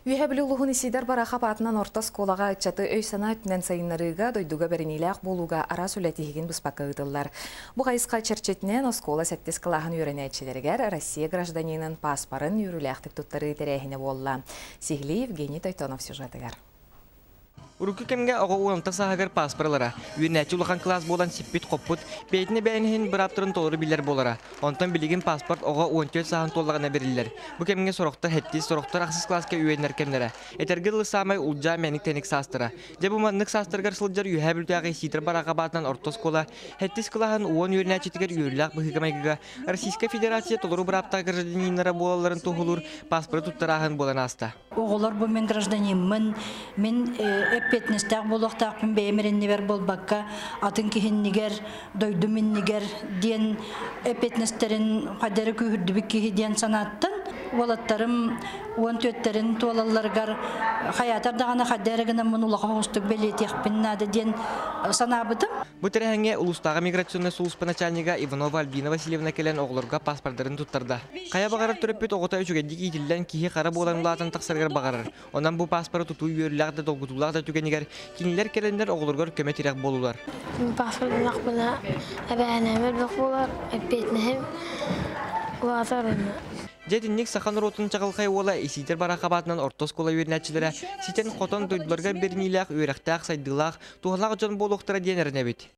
Үйәбілі ұлығын исидер барақа батынан орта сколаға айтчаты өй сана өтінен сайынларыға дойдуға бәрінейләқ болуға ара сүләтігін бұспаққа ұдылар. Бұға исқа черчетінен оскола сәттес қылағын үйрені әтшелергер Россия гражданинын паспарын үйріләқтік тұттары тәрәхіне болла. Сигли Евгений Тойтонов сюжетігер. Урукки кемге ого уонтак сахагар паспарлара. Үйрнәчі улахан класс болан сиппит қоппут, бейтіне бәйінхін бір аптырын толыры билер болара. Онтан билеген паспорт ого уонтел сахан толлағына берілер. Бұ кемге сороқтар хеттіз, сороқтар ақсыз класска үйенер кемнері. Этергіл самай улжа мәнік тәнік састыра. Жабы маннық састыргар сылджар үйә бүлтіяғы ситір бараға батынан ортос кола. Хеттіз кылахан уон үйрнәчетігер үйрілақ бұхығамайгыға. Российская Федерация толыры бір аптағы гражданинлары болаларын туғылыр паспорт туттарағын болан аста. Оғылар бұл мен гражданинмін, мен эппетнестәк болуқтақпын бәймеріннігер болбаққа, атын кихіннігер, дойдуминнігер, ден эппетнестерін қадары күйірдібік кихі ден санаттын. Олаттарым, уан төттерін туалаларғар, хаятар дағаны қаддарығына мұн ұлаға ұстық бәлетеқпін нады ден санабыдым. Бұ тәрәңе ұлыстағы миграционный служба начальника Иванова Альбина Васильевна келен оғылырға паспорттарын туттарды. Қая бағарар түріппет оғыта үшігендік етілден кихи қара болан ұлатын тақсарғар бағарар. Онан бұ паспорты тұту үйерліғді долғытулағды түгенігер, кенелер келендер оғылырғар көметірек болулар. Паспорттың ақпына әбәнәмір бұқ болар, әппетінім ұлатарыны. Жетіннік сақан ротын чағылқай ола есейтер барақа батынан ортос кола үйернәтшілері сетен қотон дойдыларға бернейләқ, үйрәқтәқ, сайдылақ, туғылақ жон болуқтыра денеріне бет.